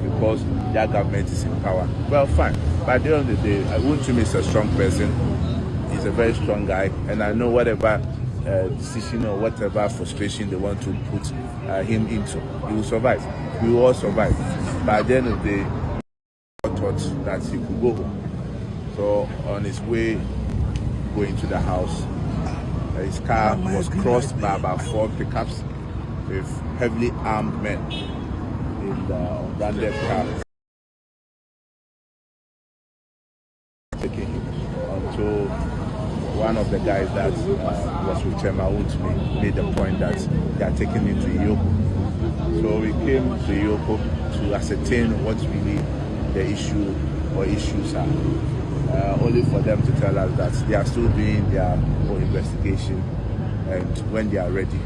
because their government is in power. Well, fine. But at the end of the day, Wontumi'S is a strong person. He's a very strong guy, and I know whatever decision or whatever frustration they want to put him into, he will survive. We will all survive. But at the end of the day, I thought that he could go home. So on his way going to the house, his car was crossed by about 4 pickups with heavily armed men in the unbranded car, taking him until one of the guys that was with Wontumi'S made the point that they are taking him to Yoko. So we came to Yoko to ascertain what really the issue or issues are. Only for them to tell us that they are still doing their own investigation, and when they are ready,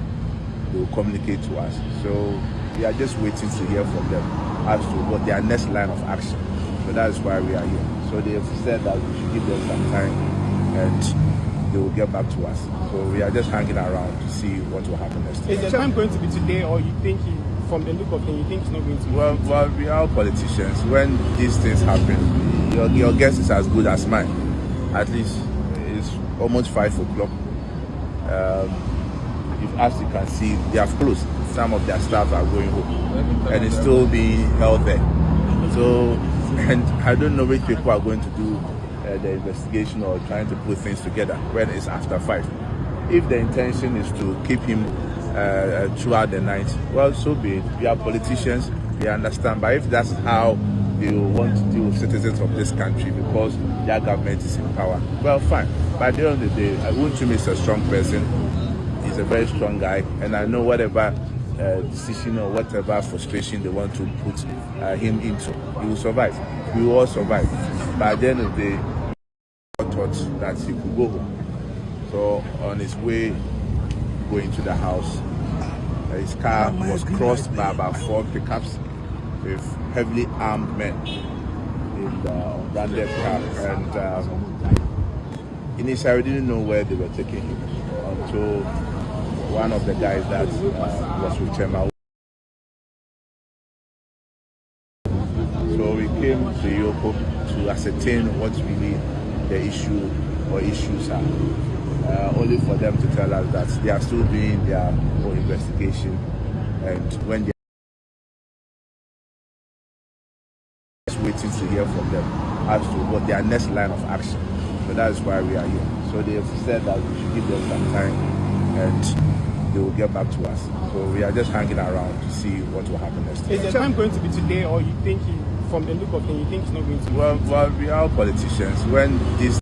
they will communicate to us. So we are just waiting to hear from them as to what their next line of action. So that is why we are here. So they have said that we should give them some time and they will get back to us. So we are just hanging around to see what will happen next. Is the time going to be today, or you think from the look of things, you think it's not going to be? Well, we are politicians. When these things happen, your guess is as good as mine. At least it's almost 5 o'clock. As you can see, they have closed. Some of their staff are going home, and it's still being held there. So, and I don't know which people are going to do the investigation or trying to put things together when it's after 5. If the intention is to keep him throughout the night, well, so be it. We are politicians, we understand. But if that's how they want to deal with citizens of this country because their government is in power, well, fine. But at the end of the day, Wontumi'S is a strong person. He's a very strong guy, and I know whatever decision or whatever frustration they want to put him into, he will survive. We will all survive. But at the end of the day, I thought that he could go home. So on his way going to the house, his car was crossed by about 4 pickups with heavily armed men in the unbranded car. And initially, we didn't know where they were taking him until one of the guys that was with Wontumi'S. So we came to Yoko to ascertain what really the issue or issues are. Only for them to tell us that they are still doing their own investigation, and when they are just waiting to hear from them as to what their next line of action. So that is why we are here. So they have said that we should give them some time and they will get back to us. So we are just hanging around to see what will happen next. Is the time going to be today, or you think from the look of things, you think it's not going to be? Well, we are politicians. When this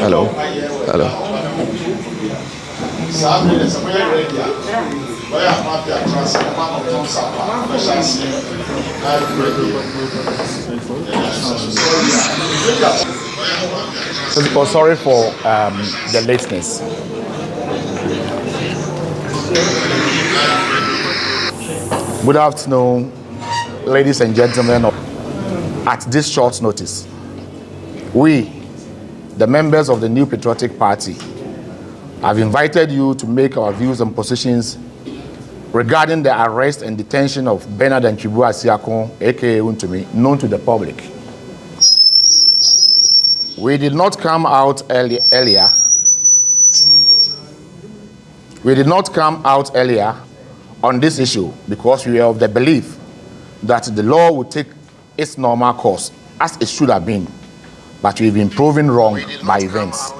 Hello. Hello. Oh, sorry for the lateness. Good afternoon, ladies and gentlemen. At this short notice, we, the members of the New Patriotic Party, have invited you to make our views and positions regarding the arrest and detention of Bernard and Chibu Asiakon, aka Wontumi, known to the public. We did not come out earlier. We did not come out earlier on this issue because we are of the belief that the law will take its normal course as it should have been, but we've been proven wrong by events.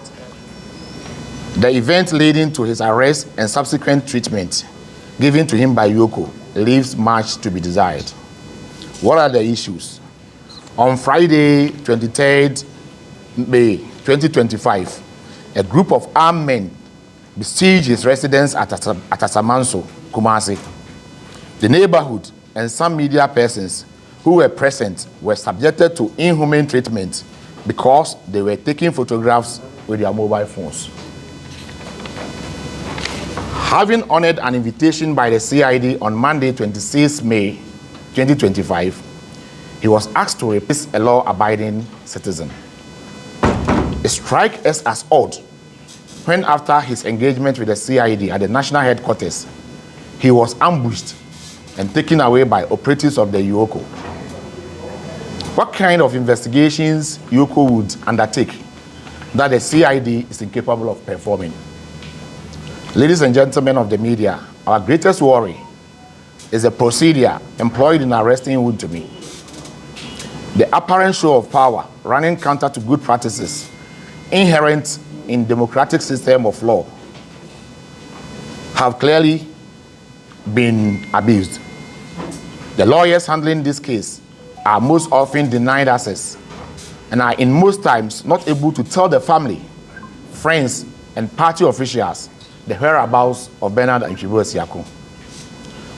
The event leading to his arrest and subsequent treatment given to him by Yoko leaves much to be desired. What are the issues? On Friday, 23rd May 2025, a group of armed men besieged his residence at Atasamanso, Kumasi. The neighborhood and some media persons who were present were subjected to inhumane treatment because they were taking photographs with their mobile phones. Having honored an invitation by the CID on Monday, 26 May 2025, he was asked to replace a law-abiding citizen. It strikes us as odd when, after his engagement with the CID at the national headquarters, he was ambushed and taken away by operatives of the Yoko. What kind of investigations Yoko would undertake that the CID is incapable of performing? Ladies and gentlemen of the media, our greatest worry is the procedure employed in arresting Wontumi. The apparent show of power running counter to good practices inherent in democratic system of law have clearly been abused. The lawyers handling this case are most often denied access and are in most times not able to tell the family, friends, and party officials the whereabouts of Bernard and Chibu Asiakon.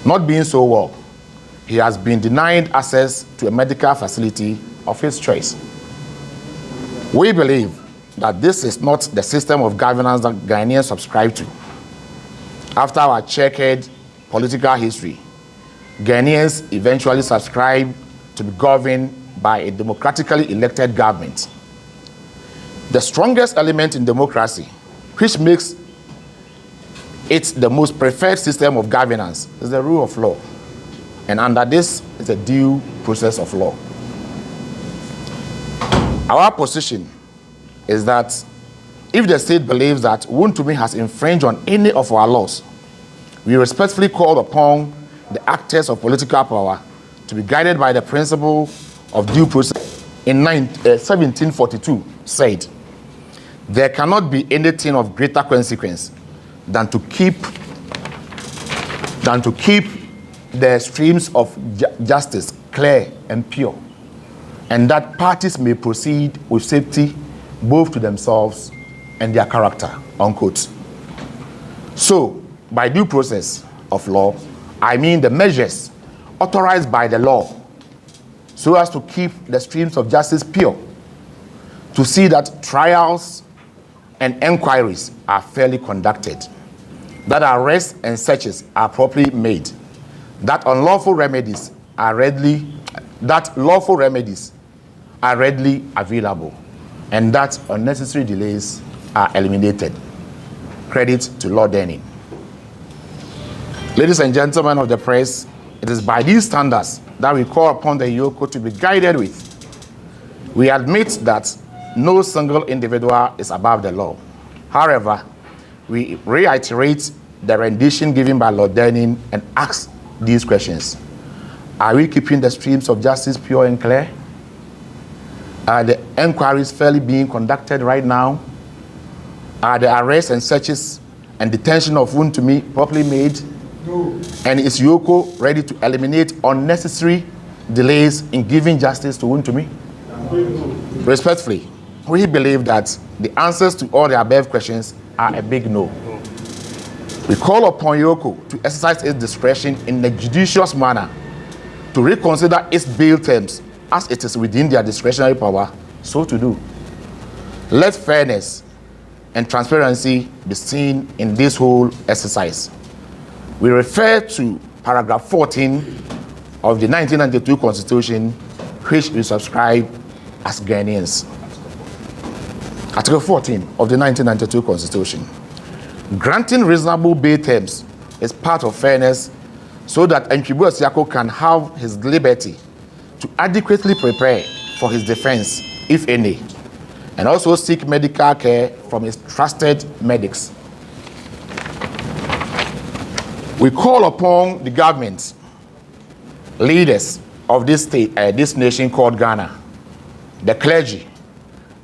Not being so well, he has been denied access to a medical facility of his choice. We believe that this is not the system of governance that Ghanaians subscribe to. After our checkered political history, Ghanaians eventually subscribe to be governed by a democratically elected government. The strongest element in democracy, which makes it the most preferred system of governance, is the rule of law. And under this is a due process of law. Our position is that if the state believes that Wontumi has infringed on any of our laws, we respectfully call upon the actors of political power to be guided by the principle of due process. In 1742 said, there cannot be anything of greater consequence than to keep the streams of justice clear and pure, and that parties may proceed with safety both to themselves and their character, unquote. So, by due process of law, I mean the measures authorized by the law so as to keep the streams of justice pure, to see that trials and inquiries are fairly conducted, that arrests and searches are properly made, that lawful remedies are readily available, and that unnecessary delays are eliminated. Credit to Lord Denning. Ladies and gentlemen of the press, it is by these standards that we call upon the Yoko to be guided with. We admit that no single individual is above the law. However, we reiterate the rendition given by Lord Denning and ask these questions. Are we keeping the streams of justice pure and clear? Are the inquiries fairly being conducted right now? Are the arrests and searches and detention of Wontumi properly made? No. And is Yoko ready to eliminate unnecessary delays in giving justice to Wontumi? No. Respectfully, we believe that the answers to all the above questions are a big no. We call upon Yoko to exercise its discretion in a judicious manner to reconsider its bail terms as it is within their discretionary power so to do. Let fairness and transparency be seen in this whole exercise. We refer to paragraph 14 of the 1992 Constitution, which we subscribe as Ghanaians. Article 14 of the 1992 Constitution. Granting reasonable bail terms is part of fairness so that Ntwibu Asiako can have his liberty to adequately prepare for his defense, if any, and also seek medical care from his trusted medics. We call upon the government, leaders of this state, this nation called Ghana, the clergy,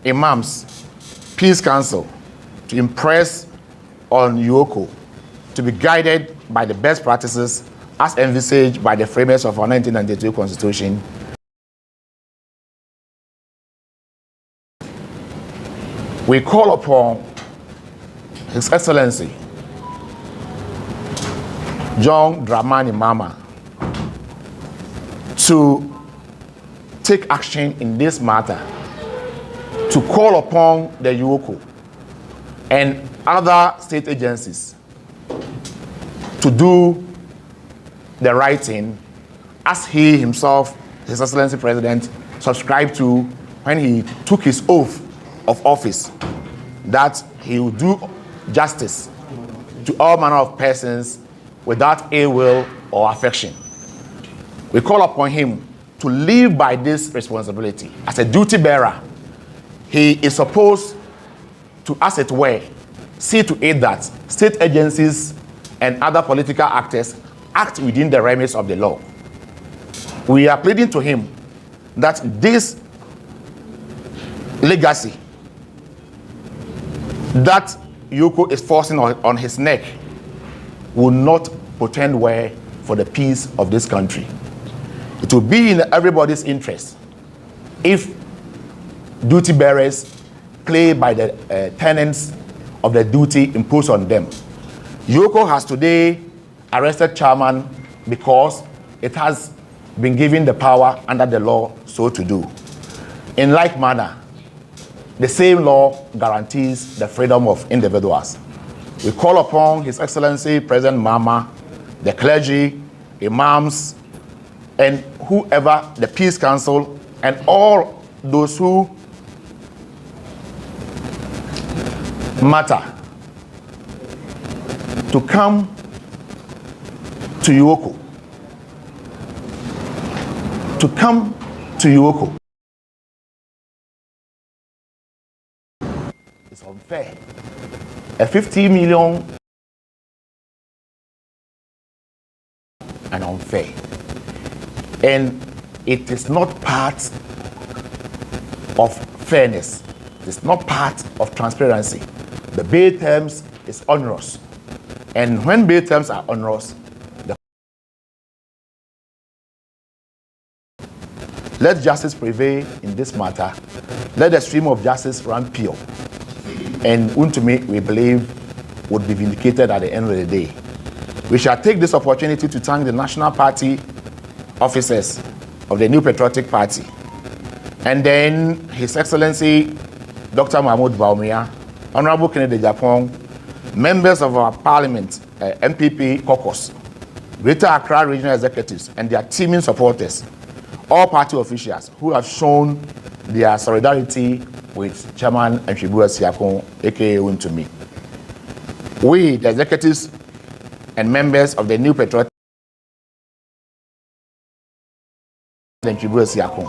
imams, peace council, to impress on Yoko to be guided by the best practices as envisaged by the framers of our 1992 Constitution. We call upon His Excellency John Dramani Mahama to take action in this matter, to call upon the Yoko and other state agencies to do the right thing as he himself, His Excellency President, subscribed to when he took his oath of office, that he will do justice to all manner of persons without ill will or affection. We call upon him to live by this responsibility. As a duty bearer, he is supposed to, as it were, see to it that state agencies and other political actors act within the remits of the law. We are pleading to him that this legacy that Yoko is forcing on his neck will not portend well for the peace of this country. It will be in everybody's interest if duty bearers play by the tenets of the duty imposed on them. Yoko has today arrested chairman because it has been given the power under the law so to do. In like manner, the same law guarantees the freedom of individuals. We call upon His Excellency President Mahama, the clergy, imams, and whoever, the Peace Council, and all those who matter, to come to Yoko. To come to Yoko. It's unfair. A 50 million and unfair. And it is not part of fairness. It's not part of transparency. The bail terms is onerous. And when bail terms are onerous, let justice prevail in this matter. Let the stream of justice run pure. And Wontumi, we believe, would be vindicated at the end of the day. We shall take this opportunity to thank the National Party officers of the New Patriotic Party, and then His Excellency Dr. Mahmoud Bawumia, Honorable Kennedy Japan, members of our Parliament, MPP caucus, Greater Accra Regional Executives, and their teaming supporters, all party officials who have shown their solidarity with Chairman Ntwibu Asiako, aka Wontumi. We, the executives and members of the New Patriotic Ntwibu Asiako,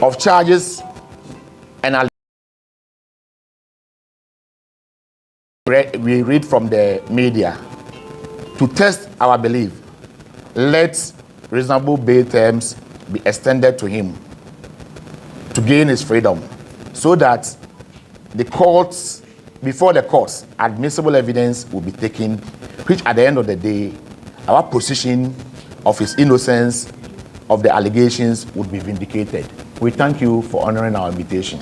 of charges and we read from the media, to test our belief, let reasonable bail terms be extended to him to gain his freedom, so that the courts, before the courts, admissible evidence will be taken which at the end of the day, our position of his innocence of the allegations would be vindicated. We thank you for honoring our invitation.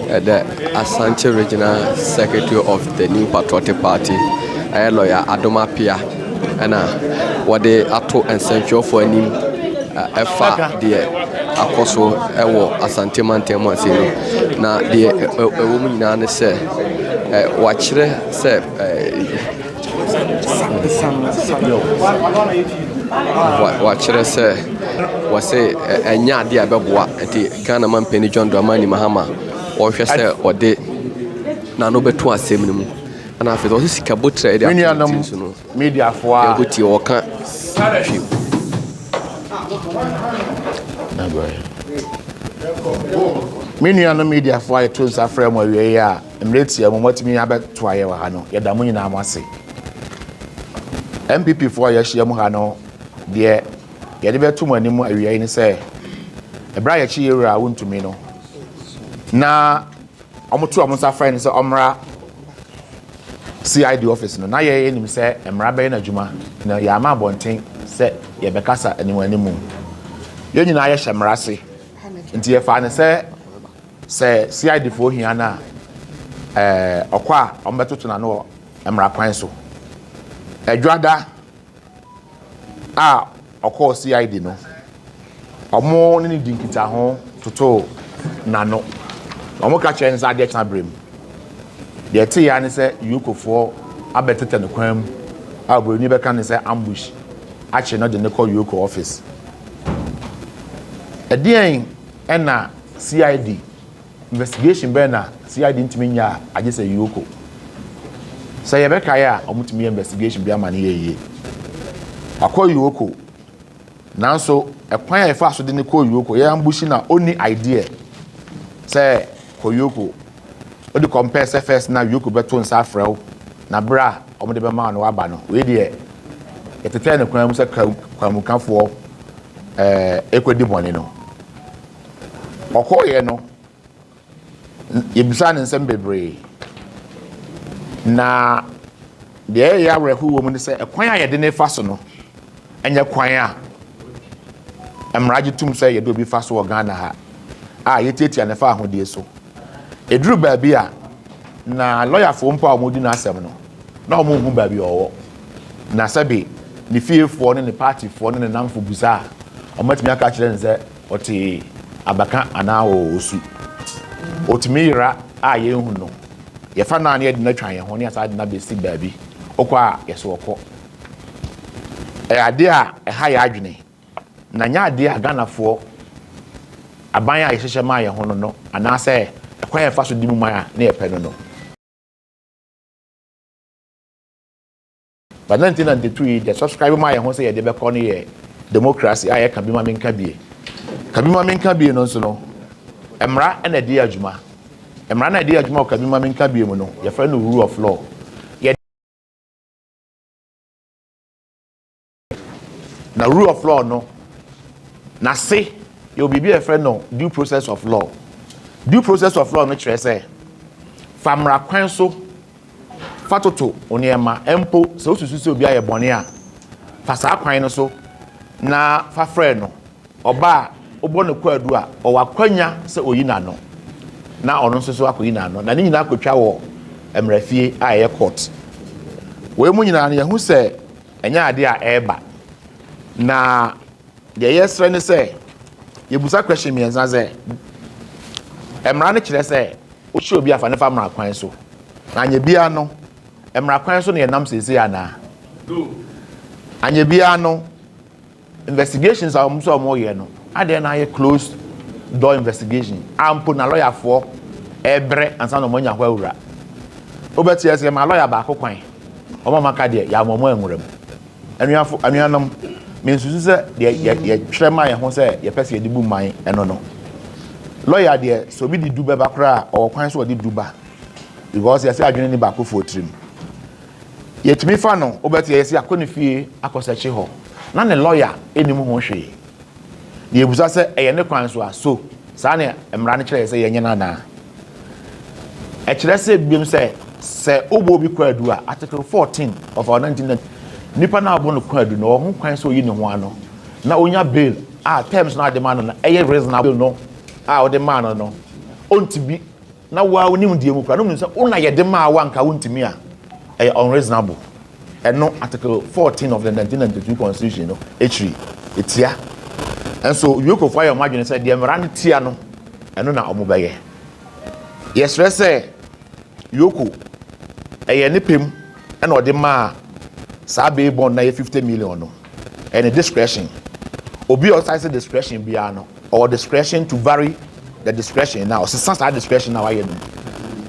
The Asante Regional Secretary of the New Patriotic Party, lawyer Adoma Pia, and what they ato and censure for any FA the Akoso Ewo Asante Mantemo Sino. Now the woman in say watchere say watchere say was say enya dia beboa enti Ghana man Penny John Dramani Mahama or she say or de na no beto asem ni mu ana afi do sika botre dia media for ya goti o kan Many media for a tools are frame where we are, and let's see what me about to Ayahano, Yadamunina Masi. MPP for Yashiamuhano, dear, Yadiba too many more area say. A bright cheer I want to me no. Na Omotu Amonsa friend say Omra CID office no. Na ye him say Emra be na Juma. Na Yama Bonting say Yebekasa anyone anymore. You nyina ye hemrase. Nti ye fa ne say CID for hia na okwa ombetoto na no Emra kwan so. Edwada okwa CID no. Omo ni dinkita ho toto na no. Omo ka chen za de tabrem. De te ya ne say yukofo abetete ne kwam abroni be kan say ambush ache no de ne call yuko office. Edian na CID investigation be na CID ntimi nya age say yuko. Say ye be kai a omutimi investigation bi amane ye. Akọ yuko. Nanso ekwan e fa so de ne call yuko ye ambush na only idea. Say koyoko o de compare say first na yoko beto nsa frɛw na bra omo de be ma no aba no we de etete ne kwan mu say kwamukafo ekwedi bɔne no ɔkɔye no yebisa ne nsɛm bebree na de ya rehu wo mu ne say ekwan a yɛde ne fa so no enye kwan a emraje tum say yɛde obi fa so wɔ Ghana ha yetiatia ne fa ahodie so eduru baabi a na lawyer fo mpa omodi na asɛm no na omo hu baabi ɔwɔ na sabe ne fiefo ne party fo ne namfo buza omatimi aka kyerɛ nze ɔte abaka ana osu otimi ira ye hu no ye fa na ne de na twan ye ho ne asa de na besi baabi okɔ a ye so okɔ ade a ha ya adwene na nya ade a Ghana fo aban a yehye ma ye ho no ana sɛ ekwan ye fa so dimu man a na ye pɛ no but 1992 the subscriber ma ye ho sɛ ye de be kɔ no ye democracy a ye ka bi ma menka bie no so no emra na de adwuma emra na de adwuma ka bi ma menka bie mu no ye fa no rule of law ye na rule of law no na say you be a friend no due process of law no kyerɛ sɛ famra kwan so fatoto oniema empo sɛ osusu sɛ obi ayɛ bɔne a fa saa kwan no so na fa frɛ no ɔba obɔ no kwadu a ɔwakwanya sɛ oyi na no na ɔno nso so akoyi na no na ne nyina akotwa wɔ emrafie a ɛyɛ court we mu nyina no yɛhu sɛ ɛnya ade a ɛba na deɛ yɛsrɛ ne sɛ yebusa question me enza ze emra ne kire se o chi obi afa ne fa mra kwan so na anya bia no emra kwan so ne nam sese ana anya bia no investigations are so mo ye no ade na ye closed door investigation ampo na lawyer for ebre ansa no mo nya kwa wura obeti ese ma lawyer ba akokwan o ma maka de ya mo enwurem anuanam means to say the trema and say your person the boom mine and no. Lawyer there, so be the do bakra or quite so the duba because you say I join back for trim. Yet me fano, obeti yes, I couldn't fee akosachi ho. None a lawyer anymore she. The Abusa say a ne so Sanya Emranicha say Yanana. A Chelsea beam say Obo be quadua, Article 14 of our 1990. Nipa na bono kwadu no ho kwan so yi ne ho ano na onya bail terms na demand na eye reasonable no o de man no ontibi na wa onim die mu kwa no mun say una ye de ma wa nka wontimi a eye unreasonable and no article 14 of the 1992 constitution no etri etia and so you go fire imagine say the emran tia no eno na omobeye yes say yoko eye ne pem and o de ma Sabe bond na 50 million no. And a discretion. Obi outside discretion biano or discretion to vary the discretion now. So since that discretion now I know.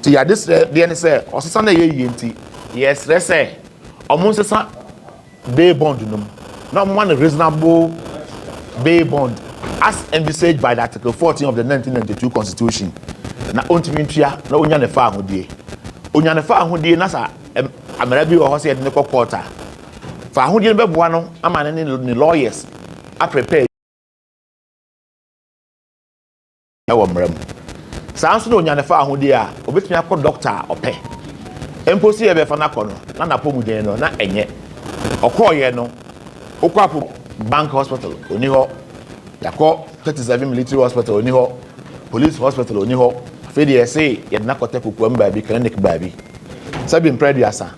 So yeah, this the say or Sunday ye yes, let's say almost a bay bond no. Not one reasonable bay bond as envisaged by the Article 14 of the 1992 Constitution. Na ontimintia na onya ne fa ahodie. Onya ne fa ahodie na sa amarabi o ho se de ne quarter. For who didn't be one, I'm an lawyers. I prepare. Sounds no Yanafa who dear, or with me a doctor or pay. Impossible ever for Nakono, Nana Pomudeno, not any. Or call Yeno, Okwapu Bank Hospital, Uniho, Yako, 37 military hospital, Uniho, police hospital, Uniho, Fedi say, yet Nakoteku baby, clinic baby. Sabin Prediasa.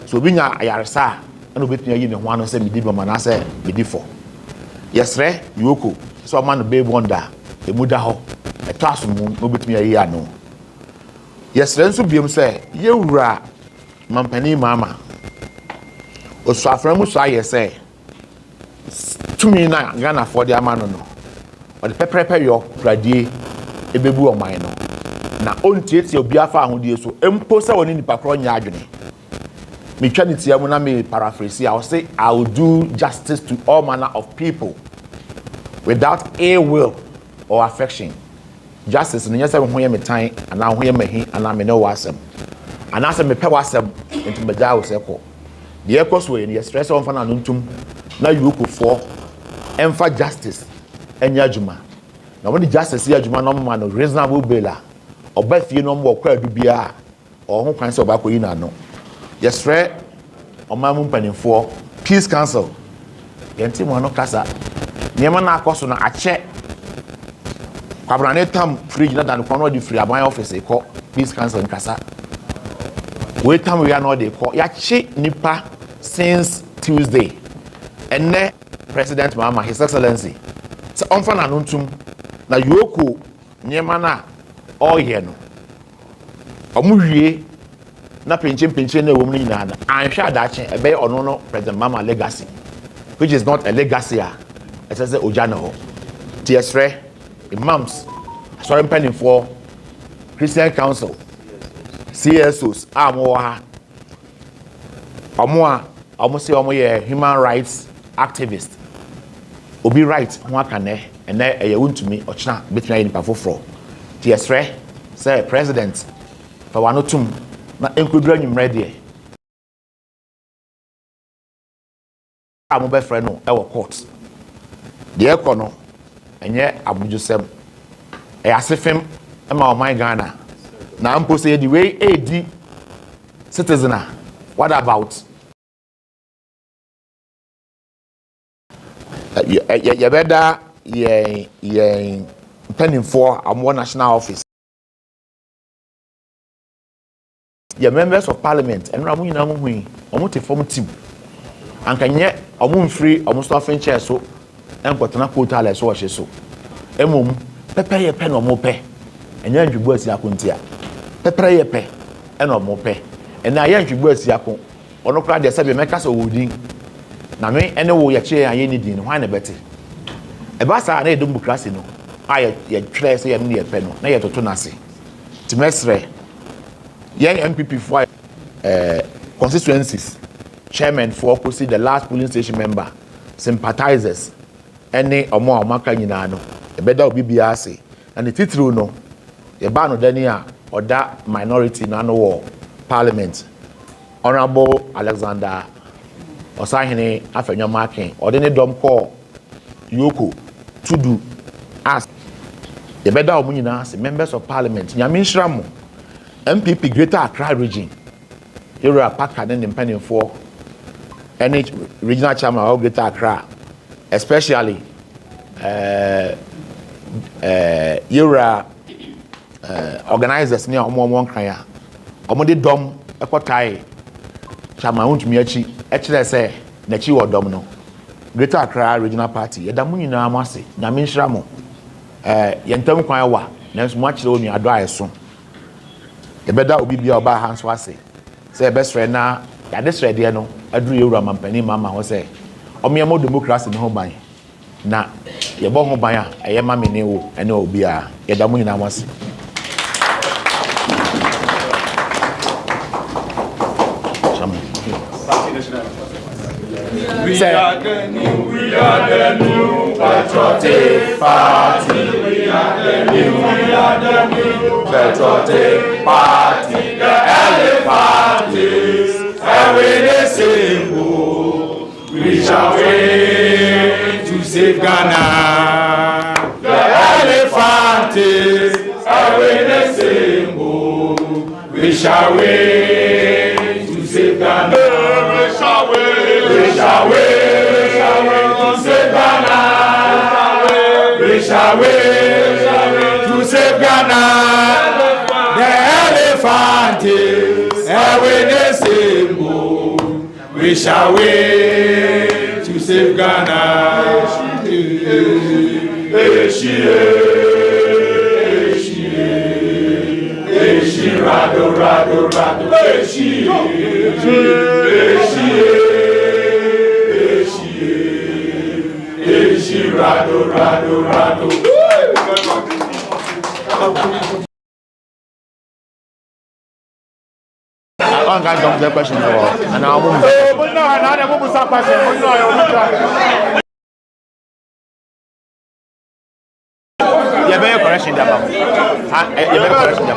So being a Yarasa. And we be in one say me diba man say me di for yes re yoko so man be wonder e muda ho e to asum no betumi ayi ano yes re nso biem say ye wura mampani mama o so aframu so aye say tumi na Ghana for the amano no o de pepepe yo radie e bebu o man no na ontieti obi afa ahodie so empo say woni nipa kro nya adwene me trinity amuna me paraphrase I will say I will do justice to all manner of people without ill will or affection. Justice no yesa ho ye me tan ana ho ye mahi ana me no wasem ana se me pe wasem into me da wo se ko de ekos we ne stress on fa na ntum na yukufo emfa justice enya adwuma na when the justice ya adwuma no ma no reasonable bail obafie no mo kwa adu bia o ho kwan se obakoyi na no yes, right. On my mum for Peace Council. Yenti mo no kasa. Niema na akoso na ache. Kwabrane tam fridge na dan kono di free aban office e ko Peace Council nkasa. We tam we are no dey ko. Ya che nipa since Tuesday. Enne President Mama His Excellency. So onfa na nuntum na yoko niema na all here no. Omuwie na pinche na woman na anhwa dache ebe ono no President Mama legacy which is not a legacy it says ojano tsre imams sorry pending for Christian Council CSOs amo ha omo say omo ye human rights activist obi right ho akane ene eye wontumi ochina betuna ye nipa foforo tsre say president fa wanotum na enkudura nyumre de amo be frɛ no e wo court de ekɔ no enye abujusem e asefem e ma o my Ghana na ampo say the way AD citizen what about you better ye pending for amo national office your members of parliament and ramu nyina mo hui omo te form team ankanye omo free omo staffing chair so enkotena quota so ohye so emom pepe ye pe no mo pe enya ndwubu asi akontia pepe ye pe ena omo pe ena ya ndwubu asi akon ono kra de sebe meka so wodin na me ene wo ye che aye ni din hwan na bete e ba sa na democracy no aye ye tire se ye ne ye pe no na ye toto nase timesre young MPP for constituencies chairman for the last polling station member sympathizers any omo amaka nyina no e beda obi bia ase and the titru no e ba no dani a oda minority na no wo parliament Honorable Alexander Osahene Afenyomakin ode ne dom call Yoko Tudu as e beda omo nyina ase members of parliament nyame nhyiramo MPP Greater Accra region Yura Paka ne mpanimfo any regional chairman of Greater Accra especially Yura organizers near omo kan ya omo de dom ekotai chairman Wontumi'S ekire say na chi wo dom no Greater Accra regional party yedamu nyina amase na menhira mo yentam kwan wa na nso mo akire onu ado ayeso ebeda obi bia oba hanso ase say best friend na ya this ready no aduru Yura mampani mama ho say omo democracy no ho ban na yebo ho ban a eye ma me ne wo ene obi a yedamu nyina amase We are the new patriotic party. We are the new patriotic party. The elephants, every day symbol. We shall wait to save Ghana. The elephants, every day symbol. We shall wait to save Ghana. We shall wait to save Ghana. We shall wait to save Ghana. The elephant is a witness symbol. We shall wait to save Ghana. Rado, rado, rado, rado, rado, rado. I got the question for and I won't. You better correction that mama. You better correction that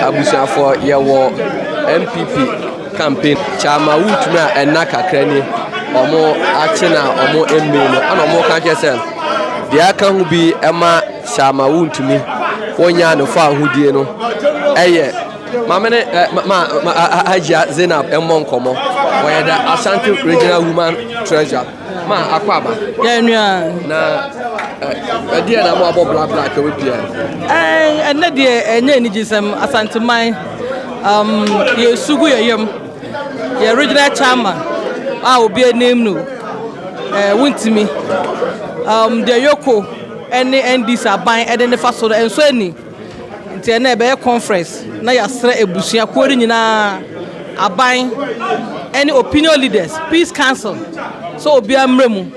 Abusia for yewo MPP campaign chama Wontumi'S enna kakra ni omo ache na omo emme no ana omo ka kese dia aka hu bi ema chama Wontumi'S wonya no fa ahudie no eye mamene Hajia Zainab emmon komo wonya da Ashanti Regional Woman Treasurer ma akwaba ya nua na dia na mo abo bla bla ka we pia enne de enye ni gisem asanteman ye sugu yeyem ye regional chairman obi enem no Wontumi'S de Yoko ene NDC aban ede ne fa so enso ani nti na be conference na ya sra ebusua kwori nyina aban any opinion leaders peace council so obi amremu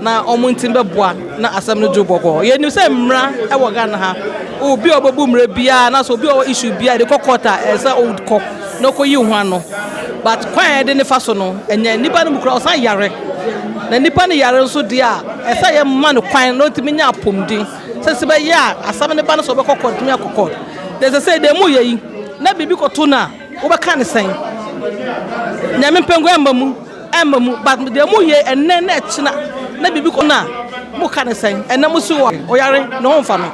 na omuntin beboa na asam no joboko ye nim se mra e wo Ghana ha obi obobu mra bia na so obi o issue bia de kokota esa old kok no koyi ho ano but kwan de ne fa so no enya nipa no mukura osan yare na nipa ne yare nso dia esa ye ma no kwan no ntimi nya apomdin se se be ya asam ne ba no so be kokot mi akokot de se de mu yeyi na bibi koto na wo be kan sen nyame pengu embamu but de mu ye enne na echina na bibi ko na mo kan sen enne mo so o yare no ho fa no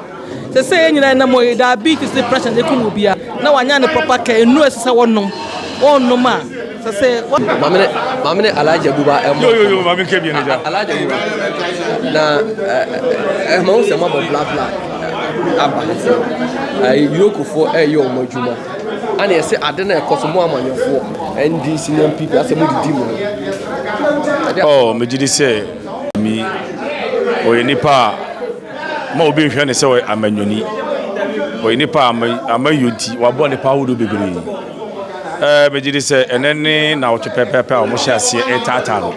se nyina na mo diabetes depression de kumu bia na wanya ne proper care enu esese wonnom a se mamene alaja buba yo mami ke bien ja alaja buba na mo se mo bla bla aba Yoko for yo mo juma ana yese ade na ekoso mo amanyofo NDC na MPP ase mo didi mo oh me didi se mi o nipa ma obi nhwe ne se o amanyoni o nipa amayoti wabo nipa wodo bebre me didi se enene na o chepepepe o mo hye ase etata no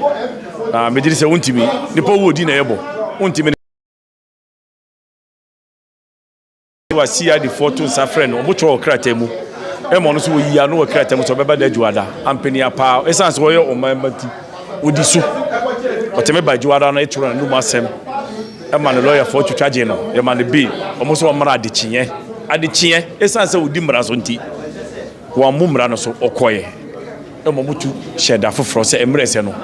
na me didi se Wontumi'S nipa wo di na yebo Wontumi'S wa CID photo nsa friend o mo cho kratemu e mo no so yi anu o kratemu so beba da juada ampeni apa essence wo ye o mamati odisu o teme ba juada no e turo no mu asem e ma no lawyer for twitwaje no e ma no be o mo so mara adechiye essence odi mra so nti wa mu mra no so okoye e mo mutu sheda foforo se emre se no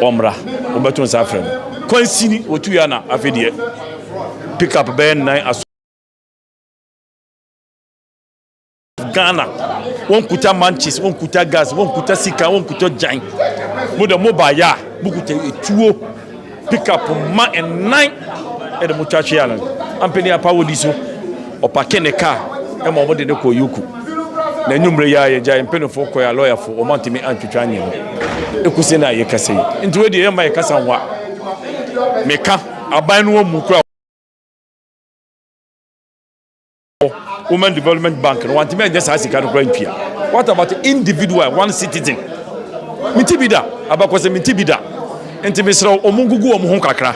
omra obeto nsa friend kwansini otu ya na afedie pick up ben 9 Ghana won kuta manchis won kuta gas won kuta sika won kuta jan mo de mobile ya bu kuta etuo pick up ma and 9 e de muchachi ya ampeni apa wodi so opake ne car e mo de ne ko yuku na nyumre ya ye ja empeni fo ko ya lawyer fo o mantimi antwitwa nyi no ekusi na ye kase nti we de ye mai kasa nwa meka aban no mu kura Women Development Bank no want me just ask can grant pia. What about the individual one citizen? Mitibida abakose mitibida. Enti misra omungugu omuhun kakra.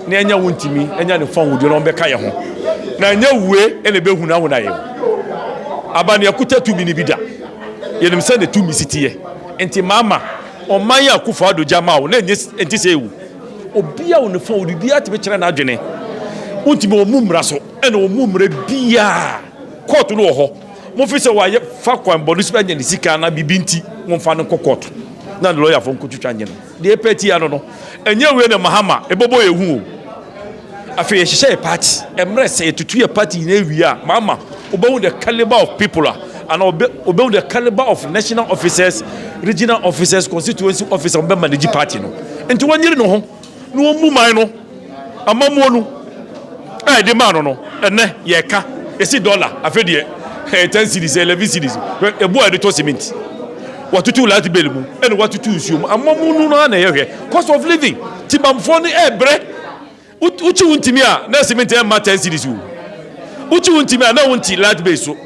Na enya wontimi enya ne fon wudi no beka ye ho. Na enya we ene behu na wona ye. Abane akuta tumi ni bida. Yenim se ne tumi sitiye. Enti mama oman ya kufa ado jama wo na enti se ewu. Obia wo ne fon wudi bia te be kire na adwene. Wontimi omumra so ene omumra bia. Court no ho mo fi se wa ye fa kwan bonus be nya ni sika na bibinti mo fa no court na lawyer fo nkotwatwa nye no de peti ya no enye we na mahama ebobo ehu o afi ye hye party emre se tutu ye party na ewia mama obewu the caliber of people and obewu the caliber of national officers, regional officers, constituency officers on be manage party no enti wanyiri no ho no mu man no amamu no de man no ene ye ka esi dollar afedie 10 cedis 11 cedis ebu ade to cement watutu lati belmu ene watutu nsuom amamu nu na ye hwe cost of living tibamfo ni ebre uchi wuntimi a na cement e ma 10 cedis uchi wuntimi a na wunti lati be so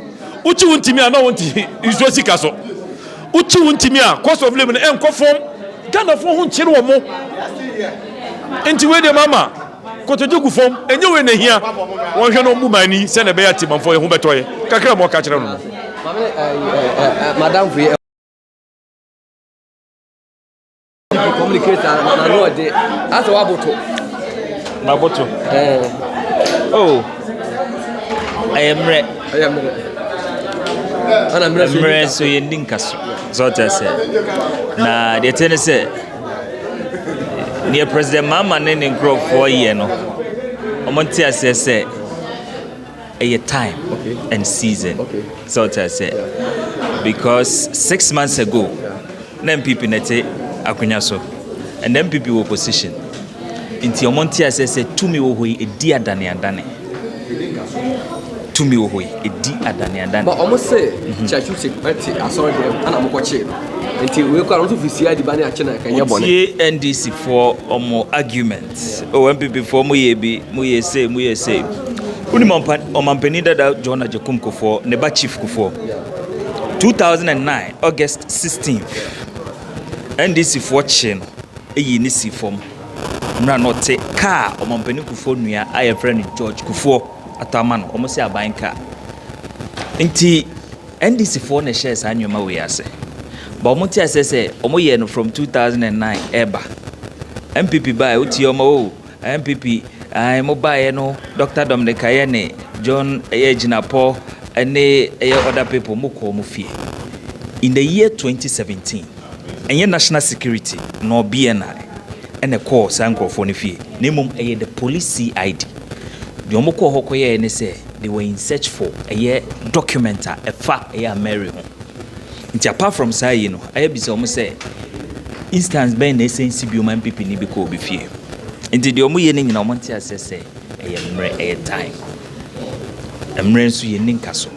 uchi wuntimi a na wunti iso sika so uchi wuntimi a cost of living en kofom Ghana fo hu nchire wo mo enti we de mama kotojugu fom enye we na hia won hwe no mu mani se na be ya timamfo ye hu betoye kakra mo ka kire no madam free communicate na no de asa waboto oh ayemre ana mre so ye ndinkaso so tese na de tene se near President Mama ne grow for year no omonti asese a time and season so to say because 6 months ago nem people nete akunya so and then people were position inti omonti asese tumi wo hoi edi adane tumi wo hoi edi adane but almost say chachu security asori dem ana mokoche nti we kwa nso fisia di bani ache na kanya bone NDC for omo arguments MPP for mo ye say uni omampani dada John Ajekum Kufo ne ba chief Kufo 2009 August 16th NDC for chen eyi ni si form mra no te car omampani Kufo nua aye friend George Kufo atama no omo se aban car nti NDC for ne shares anwuma we ase ba omo ti asese omo ye no from 2009 eba MPP ba uti omo MPP ai mobile no Dr. Dominic Ayene John Ejinapo and other people mo fie in the year 2017 and national security no BNI and a course anchor for fie nemum the police CID the omoko hokoye ne say they were in search for a documenter a fa a Mary home nti apart from say you know I be so say instance ben na sense bi o man pipi ni bi ko obi fie nti de omo ye ne nyina omonti asese mre time mre nso ye ninka so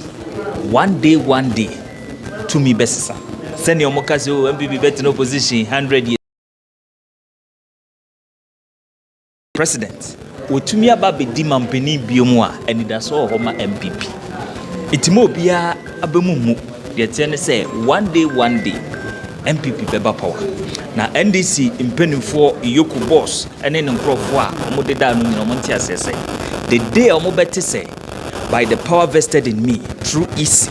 one day to me best send your mokase o MPP bet in opposition 100 years president otumi aba be di mampani biomu a eni da so ho ma MPP itimo bia abamumu de tene say one day MPP beba power na NDC impenifo iyoku boss ene ne nkrofo a omo deda no nyina omo ntia sese the day omo beti say by the power vested in me through EC,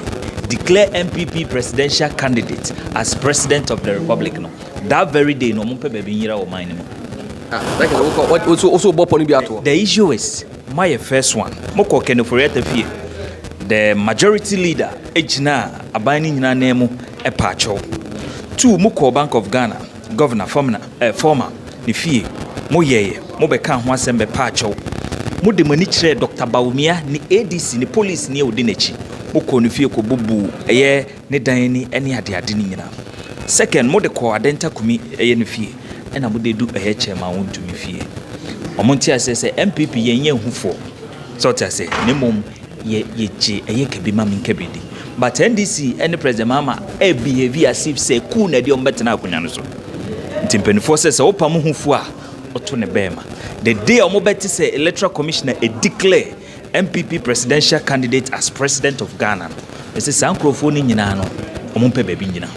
declare MPP presidential candidate as president of the republic. No, that very day, no mumpe baby nyira o mine mo. The issue is my first one. Moko kenoforiata fie. The majority leader ejina abani nyina nemu epacho. 2 moko Bank of Ghana governor former ni fie mo yeye mo beka ho asembe pacho. Mo de mani kire Dr. Bawumia ni ADC ni police ni odi nachi. Moko ni fie ko bubu eye ne dan ni ene ade ni nyina. Second, mo de ko adenta kumi eye ni fie ena mo de du eye chairman Wontumi fie. Omonti asese MPP yenye hufo. So to say nemom ye je eye kebi ma min kebidi. But NDC any president mama e behave as if say cool na de ombetena akonya no so. Ntimpenifo say opa mo hufo a oto ne bema. The day omobeti say electoral commissioner declare MPP presidential candidate as president of Ghana. They say sankrofo ni nyina no omompe baby nyina.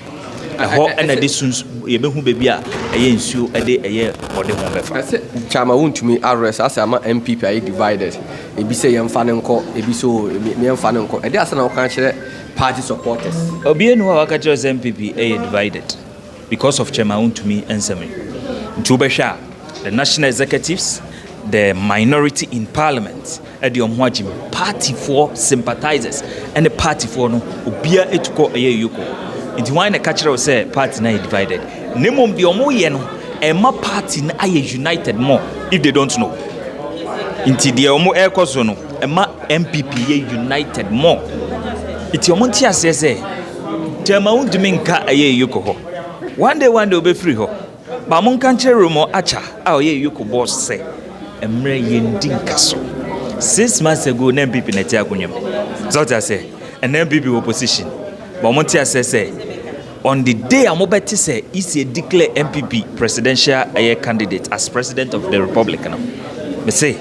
Ho na de suns ye behu baby a eye nsuo de eye ode ho befa. Chama Wontumi arrest as ama MPP are divided. Ebi say yemfa ne nko, ebi so me yemfa ne nko. E dey asa na kan kire party supporters. Obi enu wa ka kire MPP are divided because of Chama Wontumi ensemi. Ntubesha the national executives, the minority in parliament, and the party for sympathizers and the party for no ubia etuko eye yuko. Inti why na catcher say party na divided. Nemom the omo ye no ema party na aye united more if they don't know. Inti the omo ekoso no ema MPP ye united more. Iti omo nti ase say Chama Wontumi nka aye yuko ho. One day obe free ho. Ba mon kanche rumo acha a oye yuko boss say emre yendi nkaso 6 months ago na MPP na ti akonyam so ta say an MPP opposition ba mon ti say on the day amobeti say EC declare MPP presidential candidate as president of the republic now me say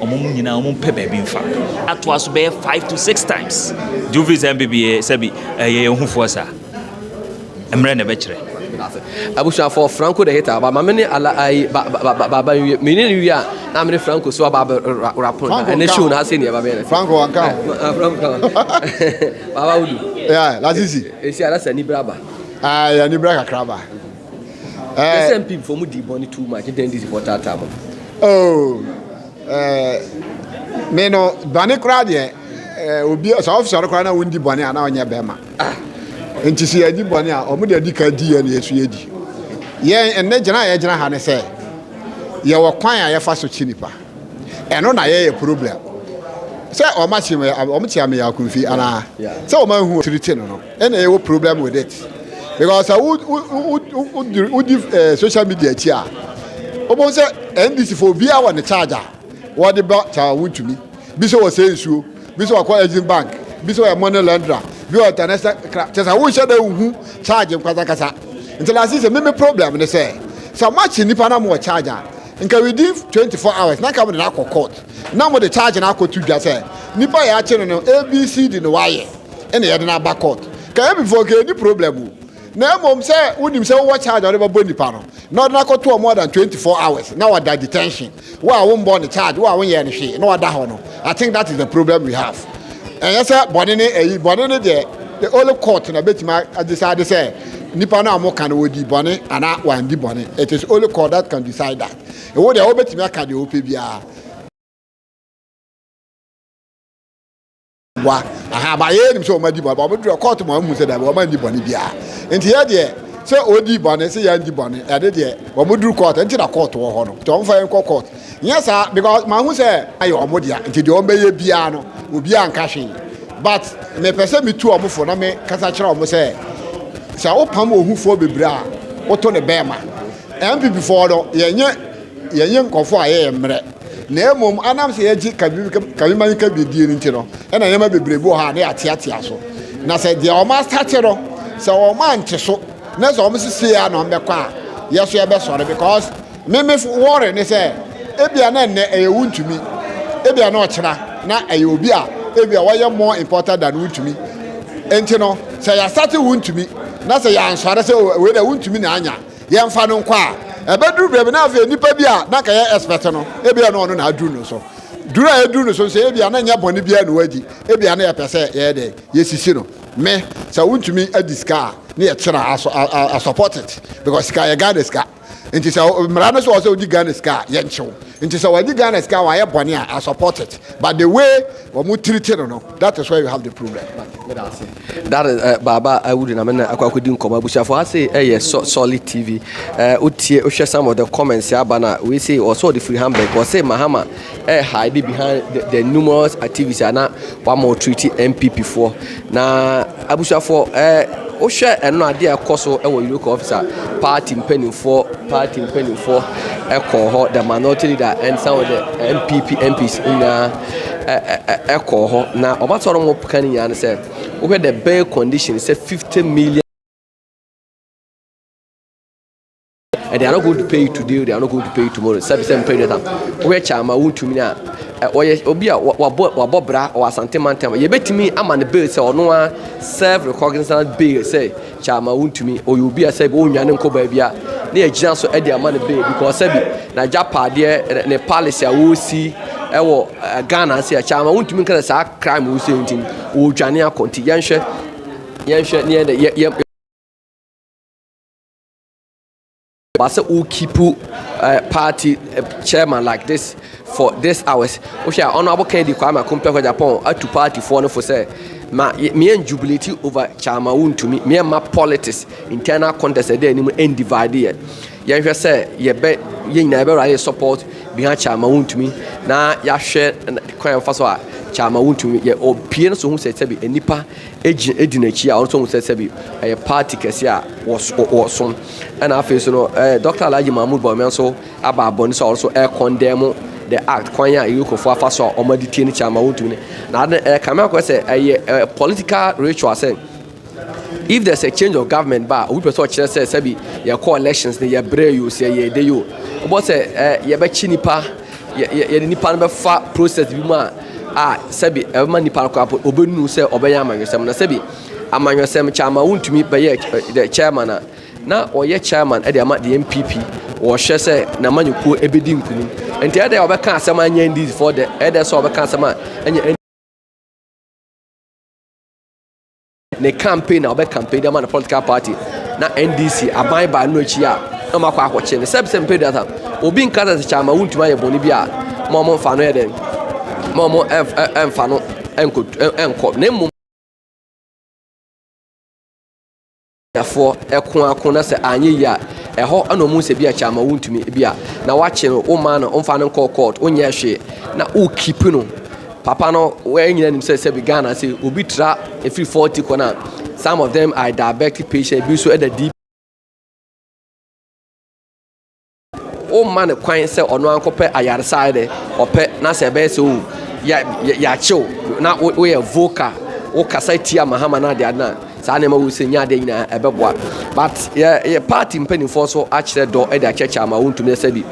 omum nyina omum pe ba bi mfa ato aso be 5 to 6 times do visit MPP sabi ye hu force emre na be kire Abusha for Franco the hater, but many baba meaning you are Namre Franco so about rapport and the show has seen you. Franco and Baba Udu. Yeah, that's easy. It's that's any braba. Ah, any braka crabba. Some people for Moody Bonnie too much, then this is for that time. Oh, Meno Banny Cradier will be a soft sort of corner windy bonnet and now in your bema. Nti si adi bone a omo de dika di ya na yesu edi ye enne gina ha ne se ye wo kwan a ye fa so chinipa eno na ye problem se o ma chi me o mo chi am ya kunfi ana se o ma hu treat no ena ye wo problem with it because social media chi a o se NDC for bia wa ne charger what the cha Wontumi bi so wo se nsuo bi so akwa agent bank bi so e money lender bi o tanesa just who should who charge kasa until I see me problem they say so much nipa na mo charger nka within 24 hours na come na court na mo the charge na ko tu dwa say nipa ya che no ABCD no waye e na ye na back court ka before ke any problem na mom say unim say wo charge or be nipa no na ko to more than 24 hours na wa da detention wa won born the charge wa won ye ne hwe na wa da ho no I think that is the problem we have. And yes, sir, Bonnie, the only court in a bit, I decided to say, Nipana Mokan would be bonnet and I want the bonnet. It is only court that can decide that. And what the obet me can do, PBR. I have my aim so much, but I would draw a court to my mother that woman the bonnet. And here, dear, so Odi bonnet, say Andy bonnet, I did here, but we drew court until a court to a honor. Don't find court. Yes, sir, because my say, I am Modia until the Ombe piano. Ubi an cashing, but me person me two amu for na me kasa kira omo say sa opam ohu fo bebra oto ne bema MPP for do yenye nkofo aye mre na emom anam se yeji kabi man ka bidie nti no e na yema bebrebo ha na atiatia so na se de o ma start no se o ma nche so na so omo sisi ya no mbekwa yeso ye be sore because me worry ne say ebia na ne e Wontumi ebia na ochira na ayobi a ebia why more important than Wontumi enti no say ya start Wontumi na say ya answare say we da Wontumi na anya ye mfa no nkwa a ebeduru brebe na afa nipa bia na ka ye expect no ebia no na aduru no so dura edu no so say ebia na nya boni bia no adi ebia na ya pese ye de ye sisi no me sa wontumi adiska na ye kyera a support it because ska ye Ghana ska nti sa mrano so odi Ghana ska ye nchew nti sa wadi Ghana ska wa ye boni a support it but the way we mu treat no that is why you have the problem. That is Baba I would na me akwakodi nkoma bushafo I say solid TV utie o share some of the comments ya bana we say also the free Hamburg or say Mahama hide behind the numerous activities na one more treaty MPP for na abushafo o share eno ade akoso e wo local officer party mpanimfo ho the minority leader and some of the MPs in echo ho na obatoro mo kan nya ne say we the bail condition say 50 million and they are not going to pay you today, they are not going to pay you tomorrow. Seven pay that time. We chama Wontumi na obi a wabobra or asante mantem. You bet me am on the bill say no self recognizance bill say chama Wontumi or you be a say o nwane nko ba bia na e gina so e dey am the bill because say na japa de ne policy a wo si ewo Ghana say chama Wontumi kan say crime wo say ntin wo dwane akonti yenhwe ne but say who keep party chairman like this for this hours. Okay, honorable Kennedy Kwame Akompeh Japan to party for no for say me and jubilate over Chama Wontumi me and my politics internal contest dey any end divide here. You say you bet you never really support behind Chama Wontumi na ya share kwan fa so a Chama Wontumi ye opie no so hu say be enipa edinachi a also hu say be a party kese a was and after so Dr. Alhaji Mahmoud Bawumia so ababoni so also condemn the act kwan ya yuko for afa so omadi ni Chama Wontumi na kama ko say a political ritual say if there's a change of government ba we person say be your elections they brave you say ye dey you but say ye be chinipa ye nipa no be fa process bi ma sebi e nipa ko obenu say obeya amanyosem na sebi amanyosem Chama Wontumi be ye the chairman na oye chairman e dey ama the MPP wo hwe say na manyuko ebedi nkunu enti e dey obeka asem anya ndi for the e dey so obeka asem anya ne campaign na obeka campaign dey man political party na NDC abai ba no achi a no makwa akwoche ne sebi sempe data obi nkata Chama Wontumi aye boni bia mo fa no e dey mo emfa no enko na mum for ekon na se anye ya eho anomu se bia Chama Wontumi bia na wache no o ma no omfa no court onye hwe na o keep no papa no we nyina nim se be Ghana say obi tra every 40 corner some of them are diabetic patients bi so e da deep o man kwan se ono ankope ayare side ope na se be se o ya chill na we vocal o kasa tia mahama na de na sa na ma wo se nya de nyina ebeboa but ye party mpanimfo so a kire do e da Chama Wontumi se bi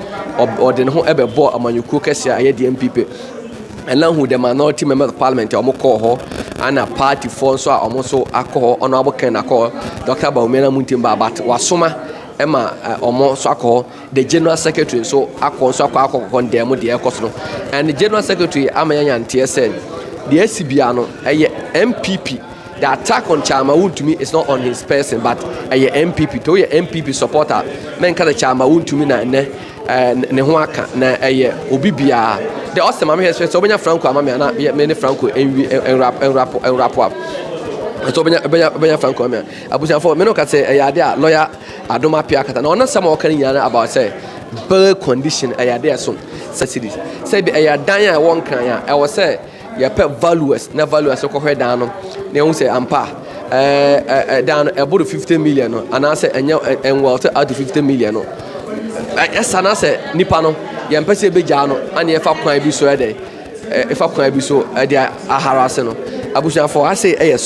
ode ne ho ebebo amanyuko kese a ye de MPP and now who the minority member of parliament call her and a party for so almost alcohol honorable Ken call Dr. Bawumia Muntimba but wasoma Emma almost alcohol the general secretary so so condemn the econo and the general secretary Amayan TSN the SCBiano a MPP. The attack on Chama Wontumi is not on his person but a MPP to a MPP supporter men ka Chama Wontumi na ne ho aka na obi bia the awesome mama here so benya Franco amama na me ne Franco enrap so benya Franco amama abusan for me no ka say ade a lawyer Adoma Pia kata na ona sama o kan nyana about say bail condition ade so cities say be dan a won kan ya e wo say ya pe valuers na valuers ko hwe dan no na hu say ampa dan about 50 million no ana say enya wealth out of 50 million no esa na say nipa no ya mpese beja no ana e fa kwan bi so e dey e fa kwan bi so e dey aharase no abusuafo I say